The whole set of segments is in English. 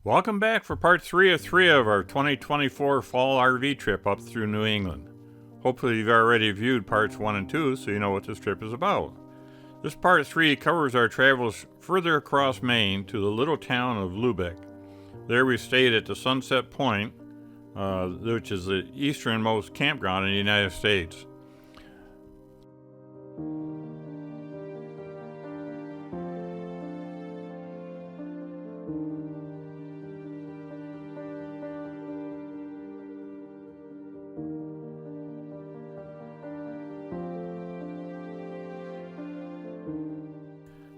Welcome back for part 3 of our 2024 fall RV trip up through New England. Hopefully you've already viewed parts 1 and 2 so you know what this trip is about. This part 3 covers our travels further across Maine to the little town of Lubec. There we stayed at the Sunset Point, which is the easternmost campground in the United States.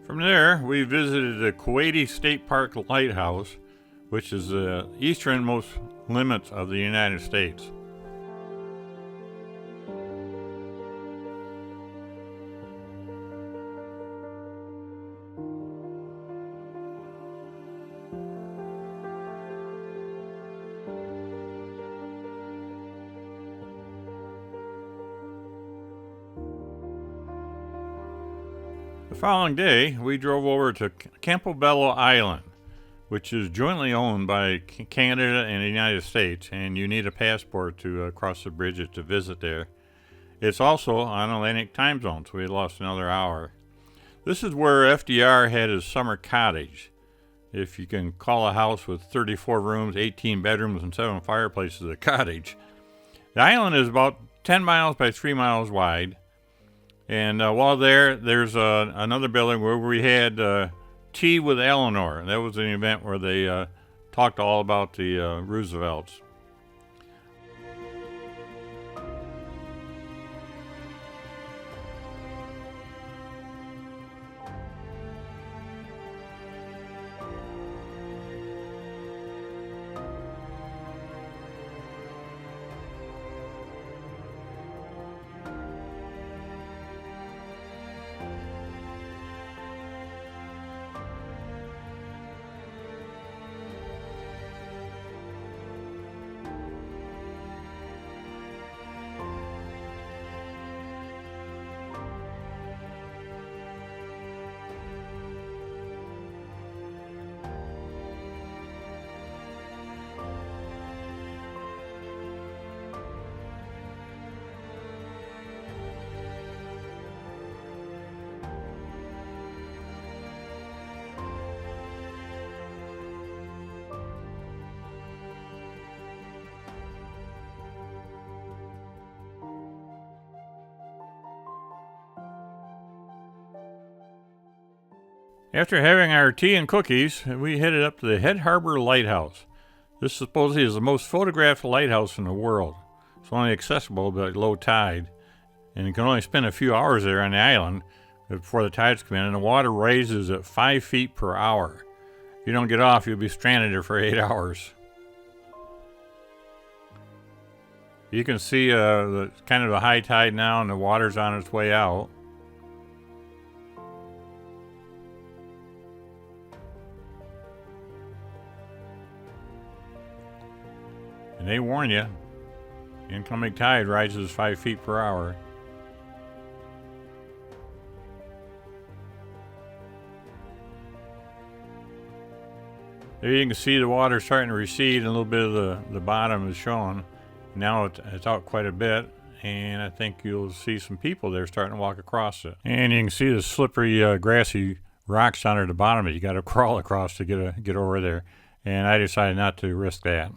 From there, we visited the Kuwaiti State Park Lighthouse, which is the easternmost limits of the United States. The following day, we drove over to Campobello Island, which is jointly owned by Canada and the United States, and you need a passport to cross the bridge to visit there. It's also on Atlantic time zone, so we lost another hour. This is where FDR had his summer cottage. If you can call a house with 34 rooms, 18 bedrooms, and 7 fireplaces a cottage. The island is about 10 miles by 3 miles wide. And while there's another building where we had tea with Eleanor. That was an event where they talked all about the Roosevelts. After having our tea and cookies, we headed up to the Head Harbor Lighthouse. This supposedly is the most photographed lighthouse in the world. It's only accessible by low tide, and you can only spend a few hours there on the island before the tides come in, and the water rises at 5 feet per hour. If you don't get off, you'll be stranded there for 8 hours. You can see the kind of a high tide now, and the water's on its way out. And they warn you, incoming tide rises 5 feet per hour. There you can see the water starting to recede, and a little bit of the bottom is showing. Now it's out quite a bit, and I think you'll see some people there starting to walk across it. And you can see the slippery, grassy rocks down at the bottom of it. You got to crawl across to get over there, and I decided not to risk that.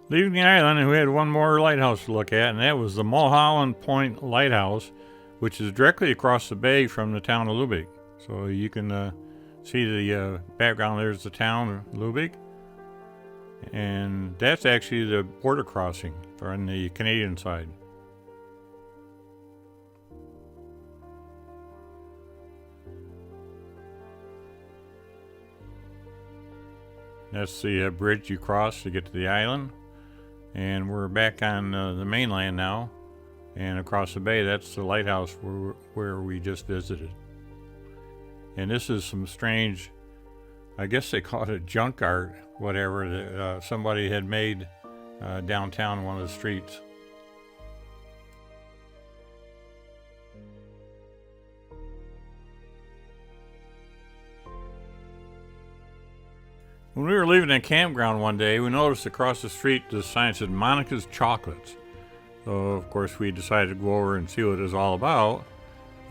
Leaving the island, we had one more lighthouse to look at, and that was the Mulholland Point Lighthouse, which is directly across the bay from the town of Lubec. So you can See the background, there's the town of Lubeck. And that's actually the border crossing on the Canadian side. That's the bridge you cross to get to the island. And we're back on the mainland now. And across the bay, that's the lighthouse where we just visited. And this is some strange, I guess they call it junk art, whatever, that somebody had made downtown one of the streets. When we were leaving the campground one day, we noticed across the street the sign said Monica's Chocolates. So, of course, we decided to go over and see what it was all about.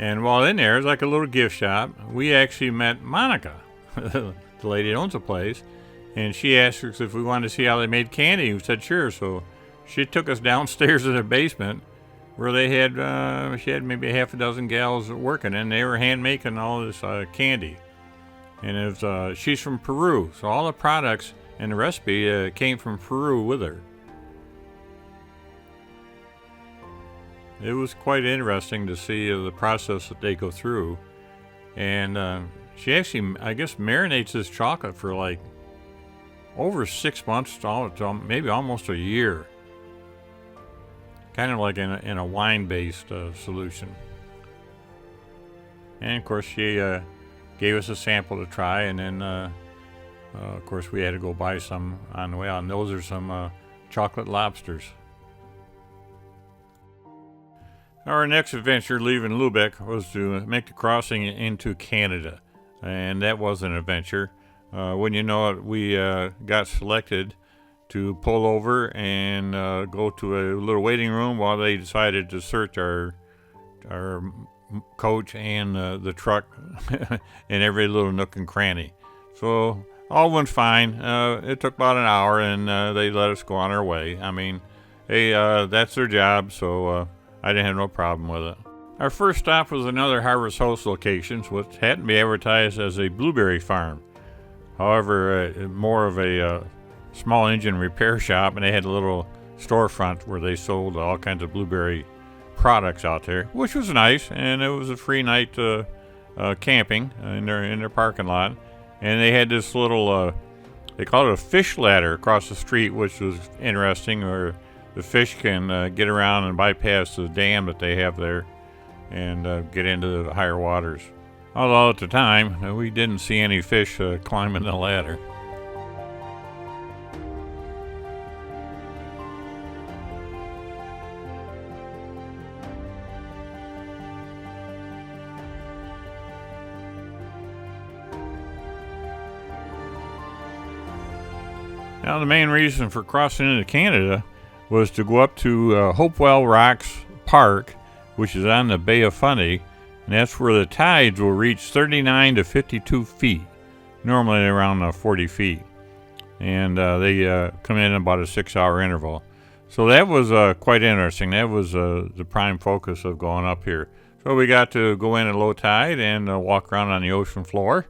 And while in there, it's like a little gift shop. We actually met Monica, the lady that owns the place. And she asked us if we wanted to see how they made candy. We said sure. So she took us downstairs to the basement where they had, she had maybe half a dozen gals working, and they were hand making all this candy. And it was, she's from Peru, so all the products and the recipe came from Peru with her. It was quite interesting to see the process that they go through. And she actually, I guess, marinates this chocolate for like over 6 months to maybe almost a year. Kind of like in a wine-based solution. And of course, she gave us a sample to try, and then, of course, we had to go buy some on the way out. And those are some chocolate lobsters. Our next adventure leaving Lubeck was to make the crossing into Canada, and that was an adventure. When you know it, we got selected to pull over and go to a little waiting room while they decided to search our coach and the truck in every little nook and cranny. So all went fine. It took about an hour, and they let us go on our way. I mean, hey, that's their job, so I didn't have no problem with it. Our first stop was another Harvest Host location, which had to be advertised as a blueberry farm. However, more of a small engine repair shop, and they had a little storefront where they sold all kinds of blueberry products out there, which was nice, and it was a free night camping in their parking lot. And they had this little, they called it a fish ladder across the street, which was interesting, where the fish can get around and bypass the dam that they have there and get into the higher waters. Although at the time, we didn't see any fish climbing the ladder. Now, the main reason for crossing into Canada was to go up to Hopewell Rocks Park, which is on the Bay of Fundy, and that's where the tides will reach 39 to 52 feet, normally around 40 feet. And they come in about a 6-hour interval. So that was quite interesting. That was the prime focus of going up here. So we got to go in at low tide and walk around on the ocean floor,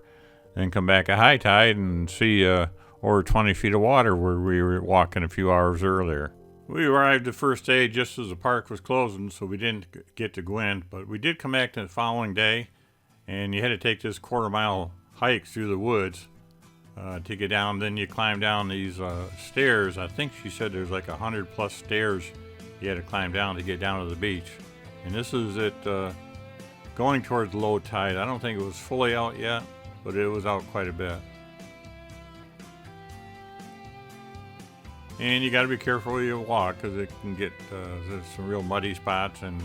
and come back at high tide and see over 20 feet of water where we were walking a few hours earlier. We arrived the first day just as the park was closing, so we didn't get to go in, but we did come back the following day, and you had to take this quarter-mile hike through the woods to get down. Then you climb down these stairs. I think she said there's like 100+ stairs you had to climb down to get down to the beach. And this is it going towards low tide. I don't think it was fully out yet, but it was out quite a bit. And you got to be careful where you walk, because it can get there's some real muddy spots and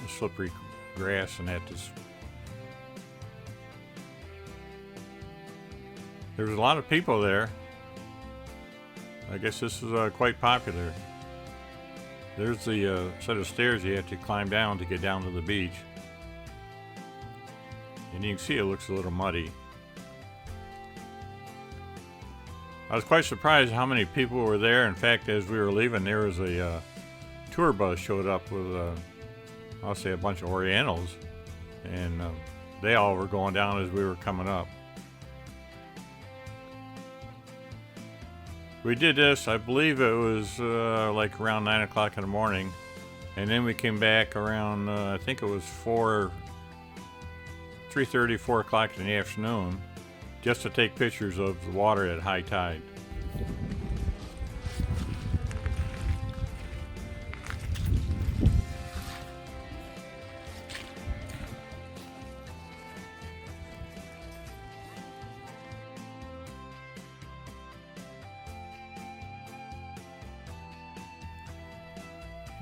slippery grass and that. There's a lot of people there. I guess this is quite popular. There's the set of stairs you have to climb down to get down to the beach. And you can see it looks a little muddy. I was quite surprised how many people were there. In fact, as we were leaving, there was a tour bus showed up with, I'll say, a bunch of Orientals, and they all were going down as we were coming up. We did this, I believe it was like around 9 o'clock in the morning. And then we came back around, I think it was 3:30, 4 o'clock in the afternoon, just to take pictures of the water at high tide.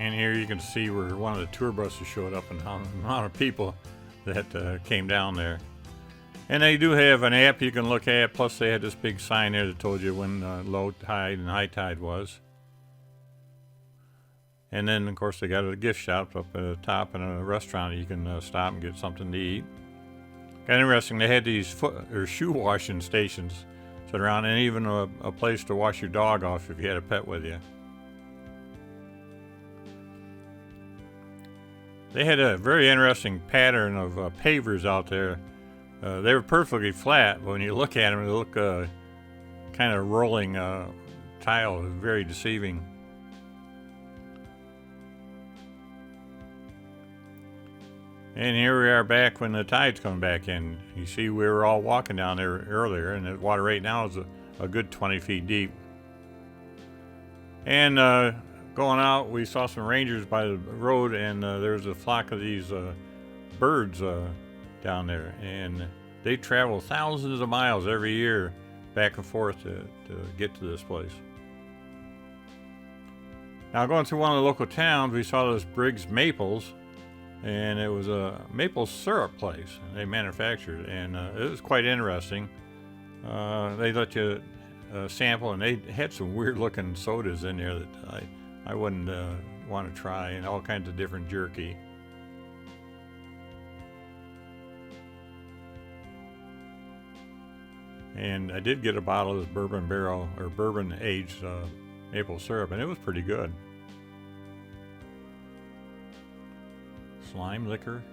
And here you can see where one of the tour buses showed up and how the amount of people that came down there. And they do have an app you can look at, plus they had this big sign there that told you when low tide and high tide was. And then, of course, they got a gift shop up at the top and a restaurant you can stop and get something to eat. Kind of interesting, they had these foot or shoe washing stations set around, and even a place to wash your dog off if you had a pet with you. They had a very interesting pattern of pavers out there. They were perfectly flat, but when you look at them, they look kind of rolling tile. Very deceiving. And here we are back when the tide's coming back in. You see we were all walking down there earlier, and the water right now is a good 20 feet deep. And going out, we saw some rangers by the road, and there was a flock of these birds down there. And they travel thousands of miles every year back and forth to get to this place. Now, going through one of the local towns, we saw those Briggs Maples, and it was a maple syrup place they manufactured, and it was quite interesting. They let you sample, and they had some weird-looking sodas in there that I wouldn't want to try, and all kinds of different jerky. And I did get a bottle of this bourbon barrel or bourbon aged maple syrup, and it was pretty good. Slime liquor,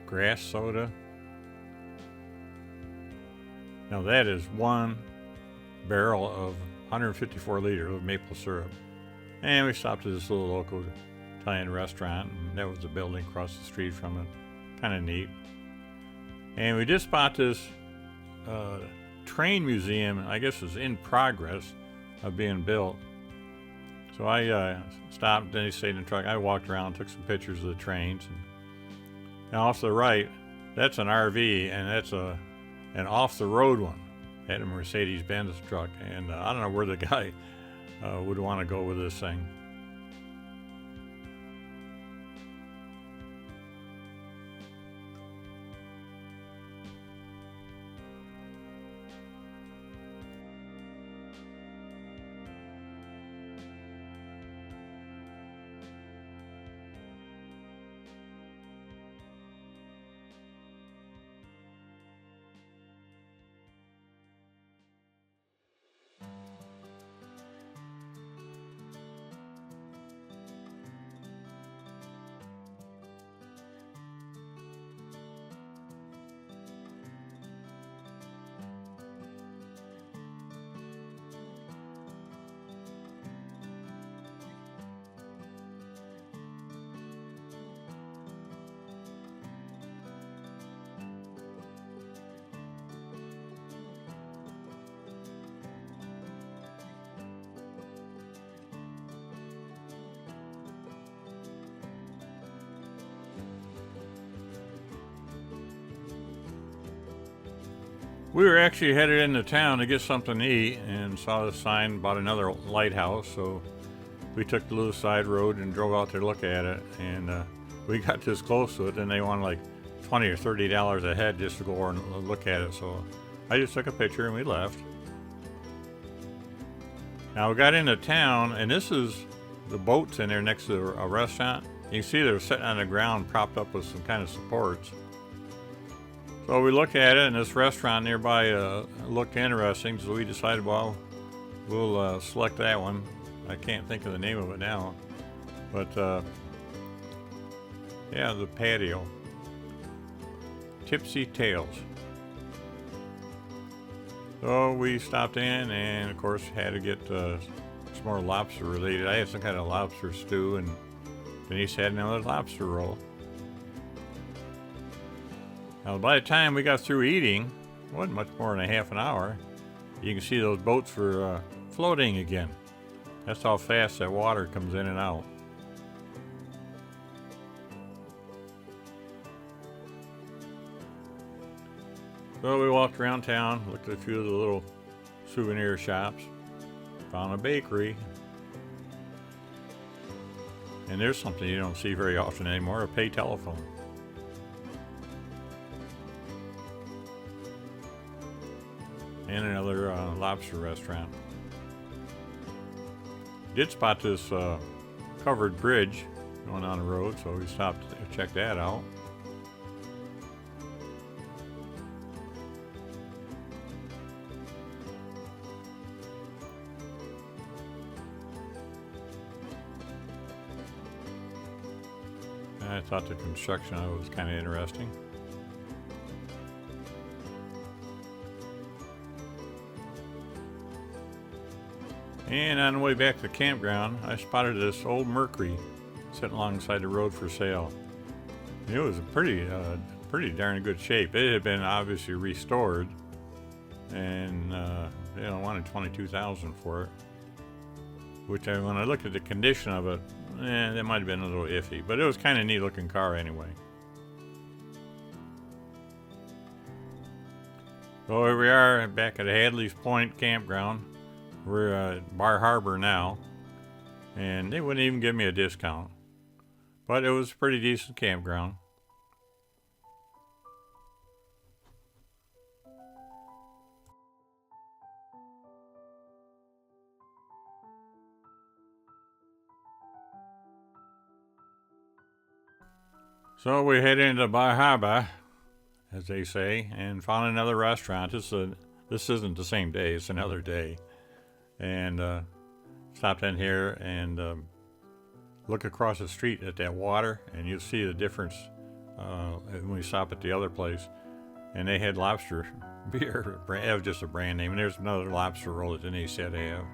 grass soda. Now that is one barrel of 154 liters of maple syrup. And we stopped at this little local Italian restaurant, and that was the building across the street from it. Kind of neat. And we did spot this train museum, I guess is in progress of being built. So I stopped, then he stayed in the truck. I walked around, took some pictures of the trains. And now off to the right, that's an RV, and that's an off-the-road one. Had a Mercedes-Benz truck, and I don't know where the guy would want to go with this thing. We were actually headed into town to get something to eat and saw the sign about another lighthouse, so we took the little side road and drove out there to look at it. And we got this close to it, and they wanted like $20 or $30 a head just to go over and look at it. So I just took a picture and we left. Now we got into town, and this is the boats in there next to a restaurant. You can see they're sitting on the ground propped up with some kind of supports. So we looked at it, and this restaurant nearby looked interesting, so we decided, well, we'll select that one. I can't think of the name of it now. But, yeah, the patio. Tipsy Tales. So we stopped in and, of course, had to get some more lobster related. I had some kind of lobster stew, and Denise had another lobster roll. Now, by the time we got through eating, it wasn't much more than a half an hour. You can see those boats were floating again. That's how fast that water comes in and out. So we walked around town, looked at a few of the little souvenir shops, found a bakery. And there's something you don't see very often anymore, a pay telephone. And another lobster restaurant. Did spot this covered bridge going on the road, so we stopped to check that out. I thought the construction of it was kind of interesting. And on the way back to the campground, I spotted this old Mercury sitting alongside the road for sale. It was a pretty darn good shape. It had been obviously restored, and wanted $22,000 for it. Which, when I looked at the condition of it, that might have been a little iffy, but it was kind of a neat looking car anyway. So here we are back at Hadley's Point campground. We're at Bar Harbor now, and they wouldn't even give me a discount, but it was a pretty decent campground. So we head into Bar Harbor, as they say, and found another restaurant. This isn't the same day, it's another day. And stopped in here and look across the street at that water, and you'll see the difference when we stop at the other place. And they had lobster beer. It was just a brand name. And there's another lobster roll that Denise said they have.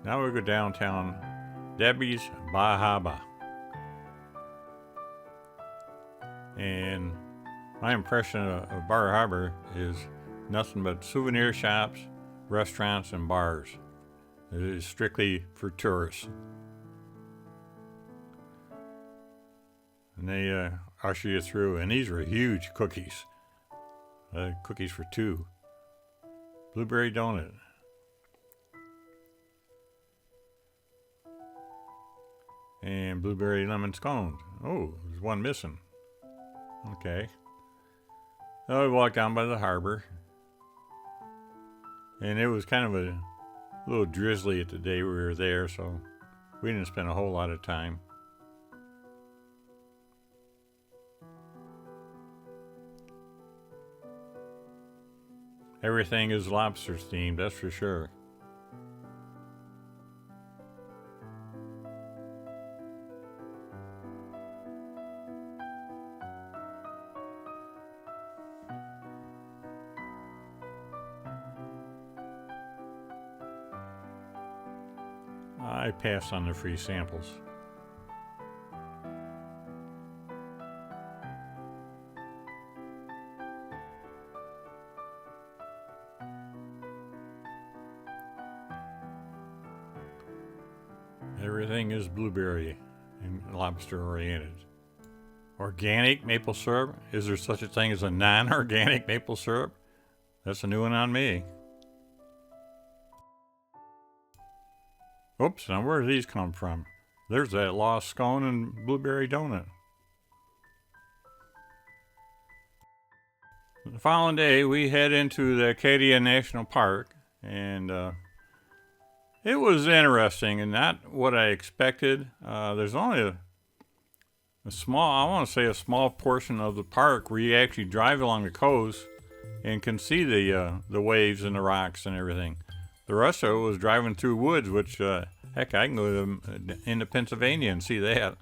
Now we go downtown Debbie's Bar Harbor. And my impression of Bar Harbor is nothing but souvenir shops, restaurants, and bars. It is strictly for tourists. And they usher you through, and these were huge cookies. Cookies for two. Blueberry donut. And blueberry lemon scones. Oh, there's one missing. Okay. So we walked down by the harbor. And it was kind of a little drizzly at the day we were there, so we didn't spend a whole lot of time. Everything is lobster themed, that's for sure. I passed on the free samples. Everything is blueberry and lobster oriented. Organic maple syrup? Is there such a thing as a non-organic maple syrup? That's a new one on me. Oops, now where do these come from? There's that lost scone and blueberry donut. The following day, we head into the Acadia National Park, and it was interesting and not what I expected. There's only a small portion of the park where you actually drive along the coast and can see the waves and the rocks and everything. The rest of it was driving through woods, which Heck, I can go into Pennsylvania and see that.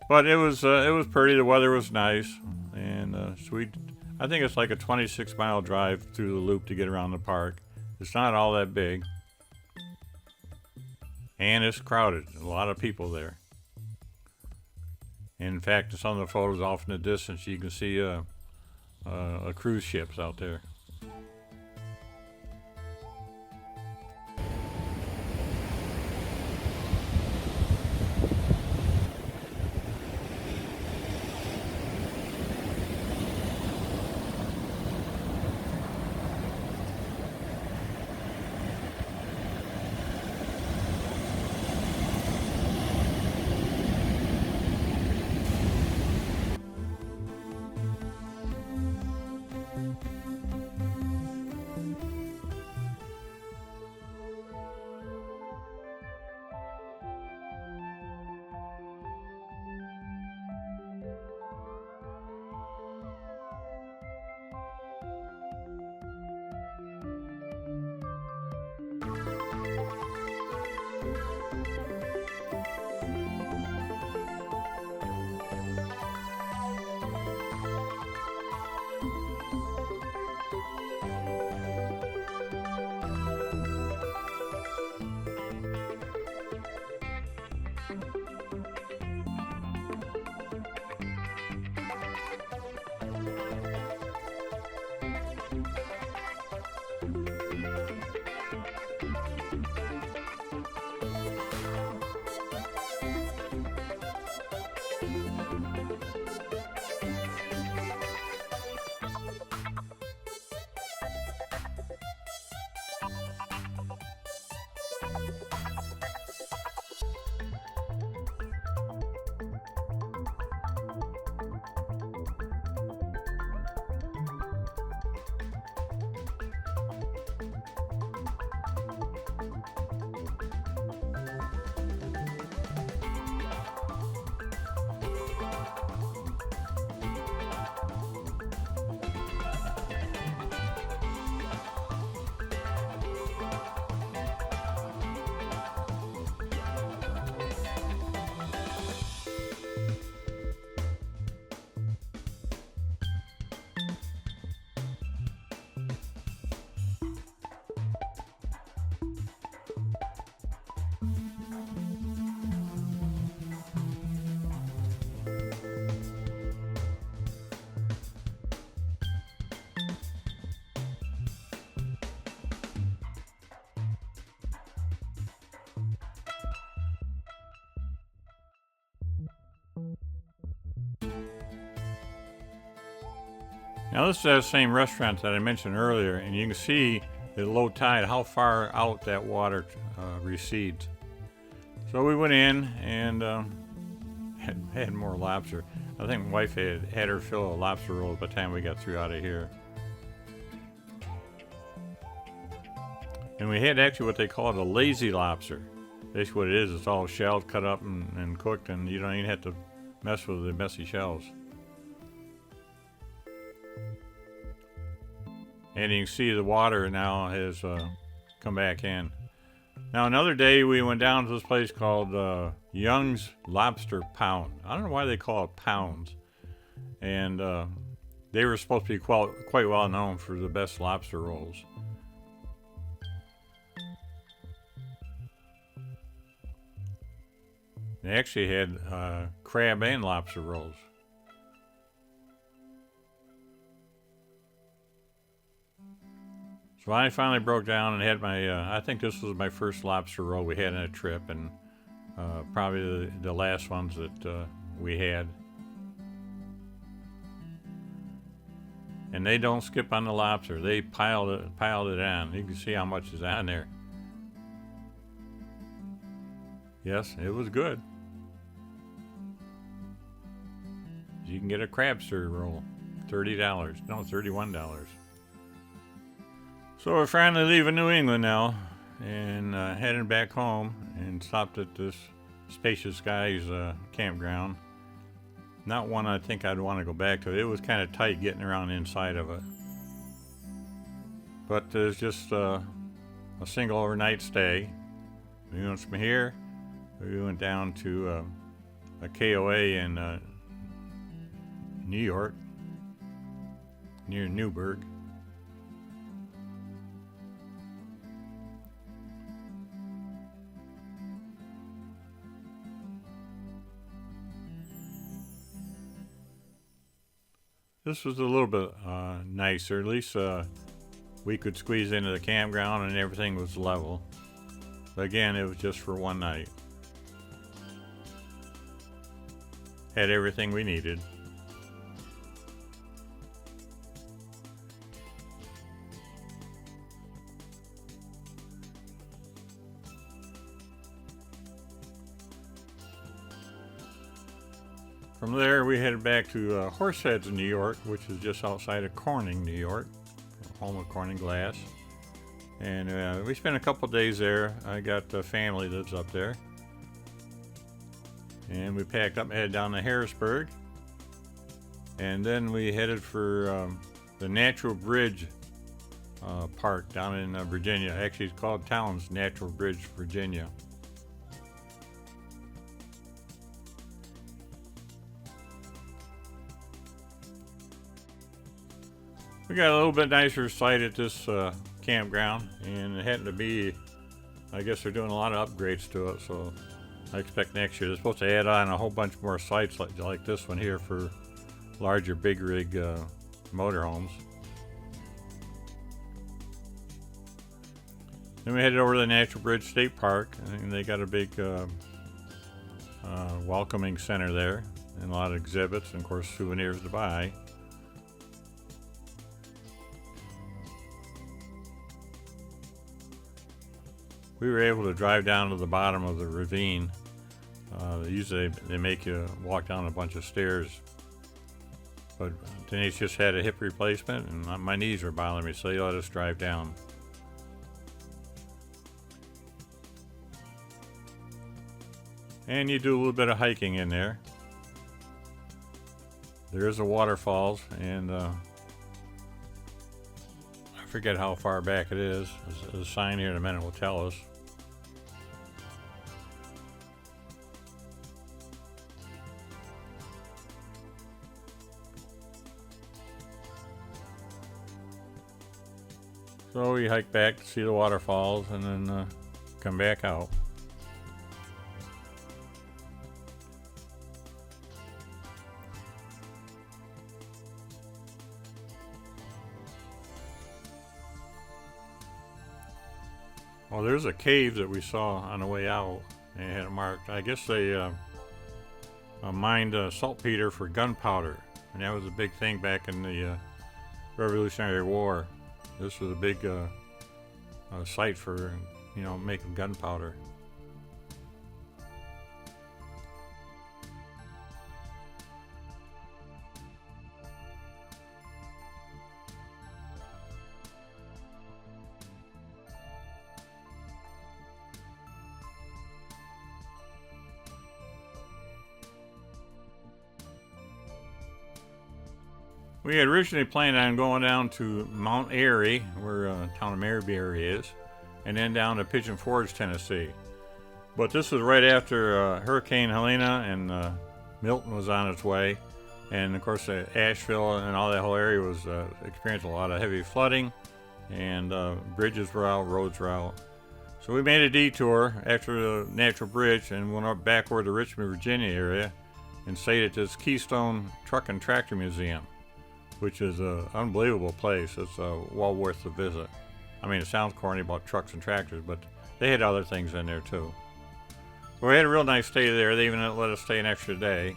But it was pretty. The weather was nice, and I think it's like a 26-mile drive through the loop to get around the park. It's not all that big, and it's crowded. A lot of people there. In fact, in some of the photos off in the distance, you can see a cruise ships out there. Now this is that same restaurant that I mentioned earlier, and you can see at low tide how far out that water recedes. So we went in and had more lobster. I think my wife had her fill of lobster rolls by the time we got through out of here. And we had actually what they call a lazy lobster. Basically what it is, it's all shelled, cut up, and cooked, and you don't even have to mess with the messy shells. And you can see the water now has come back in. Now another day we went down to this place called Young's Lobster Pound. I don't know why they call it pounds. And they were supposed to be quite well known for the best lobster rolls. They actually had crab and lobster rolls. So I finally broke down and had my, I think this was my first lobster roll we had on a trip, and probably the last ones that we had. And they don't skip on the lobster. They piled it on. You can see how much is on there. Yes, it was good. You can get a crab stir roll, $30. No, $31. So we're finally leaving New England now and heading back home, and stopped at this Spacious Skies campground. Not one I think I'd want to go back to. It was kind of tight getting around inside of it. But there's just a single overnight stay. We went from here, we went down to a KOA in New York, near Newburgh. This was a little bit nicer. At least we could squeeze into the campground and everything was level. But again, it was just for one night. Had everything we needed. From there, we headed back to Horseheads, New York, which is just outside of Corning, New York, home of Corning Glass. And we spent a couple days there. I got family that lives up there. And we packed up and headed down to Harrisburg. And then we headed for the Natural Bridge Park down in Virginia. Actually, it's called Towns Natural Bridge, Virginia. We got a little bit nicer site at this campground, and it happened to be, I guess they're doing a lot of upgrades to it, so I expect next year they're supposed to add on a whole bunch more sites like this one here for larger big rig motorhomes. Then we headed over to the Natural Bridge State Park, and they got a big welcoming center there, and a lot of exhibits, and of course souvenirs to buy. We were able to drive down to the bottom of the ravine. Usually they make you walk down a bunch of stairs. But Denise just had a hip replacement and my knees were bothering me, so they let us drive down. And you do a little bit of hiking in there. There is a waterfalls, and I forget how far back it is. There's a sign here in a minute will tell us. So we hike back to see the waterfalls and then come back out. Well, there's a cave that we saw on the way out and had it marked. I guess they mined saltpeter for gunpowder, and that was a big thing back in the Revolutionary War. This was a big site for, making gunpowder. We had originally planned on going down to Mount Airy, where town of Maryberry is, and then down to Pigeon Forge, Tennessee. But this was right after Hurricane Helena, and Milton was on its way. And of course, Asheville and all that whole area was experiencing a lot of heavy flooding, and bridges were out, roads were out. So we made a detour after the Natural Bridge and went up backward to Richmond, Virginia area, and stayed at this Keystone Truck and Tractor Museum, which is an unbelievable place. It's well worth the visit. I mean, it sounds corny about trucks and tractors, but they had other things in there too. So we had a real nice stay there. They even let us stay an extra day.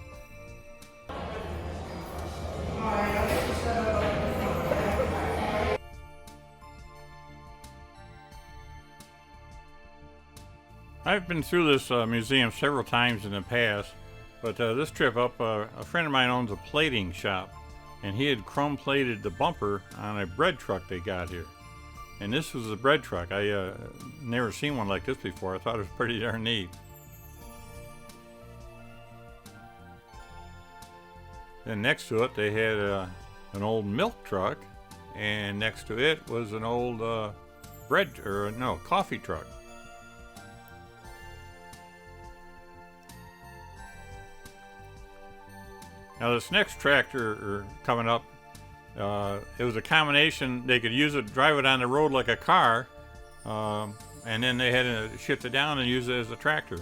I've been through this museum several times in the past, but this trip up, a friend of mine owns a plating shop, and he had chrome plated the bumper on a bread truck they got here. And this was a bread truck. I never seen one like this before. I thought it was pretty darn neat. Then next to it, they had an old milk truck, and next to it was an old coffee truck. Now this next tractor coming up, it was a combination. They could use it, drive it on the road like a car, and then they had to shift it down and use it as a tractor.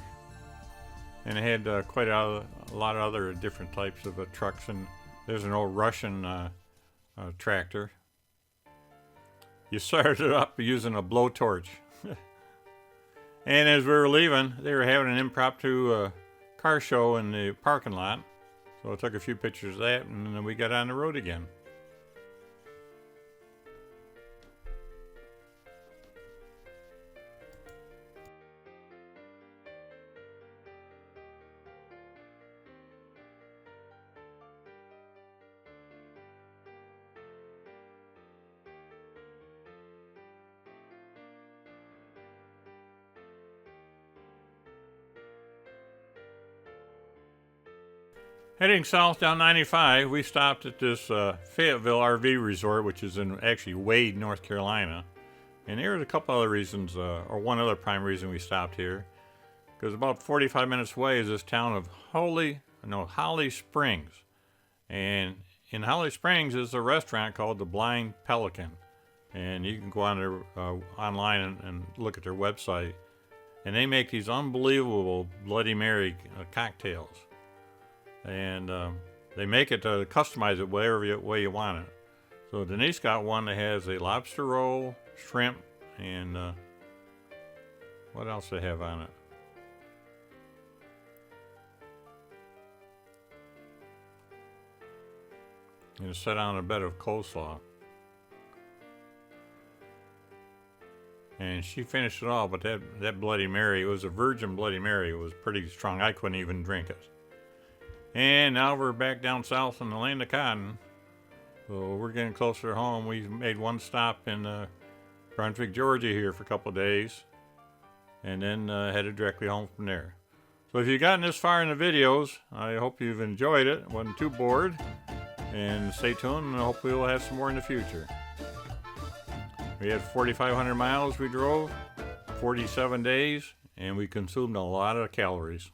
And it had quite a lot of other different types of trucks. And there's an old Russian tractor. You started it up using a blowtorch. And as we were leaving, they were having an impromptu car show in the parking lot. So I took a few pictures of that, and then we got on the road again. Heading south down 95, we stopped at this Fayetteville RV resort, which is in actually Wade, North Carolina. And there's a couple other reasons, or one other prime reason we stopped here. Because about 45 minutes away is this town of Holly Springs. And in Holly Springs is a restaurant called the Blind Pelican. And you can go on their, online and look at their website. And they make these unbelievable Bloody Mary cocktails. And they make it to customize it whatever way you want it. So Denise got one that has a lobster roll, shrimp, and what else they have on it? And it's set on a bed of coleslaw. And she finished it all, but that Bloody Mary, it was a virgin Bloody Mary. It was pretty strong. I couldn't even drink it. And now we're back down south in the land of cotton. So we're getting closer to home. We made one stop in Brunswick, Georgia here for a couple of days. And then headed directly home from there. So if you've gotten this far in the videos, I hope you've enjoyed it. Wasn't too bored. And stay tuned, and hopefully we'll have some more in the future. We had 4,500 miles we drove, 47 days, and we consumed a lot of calories.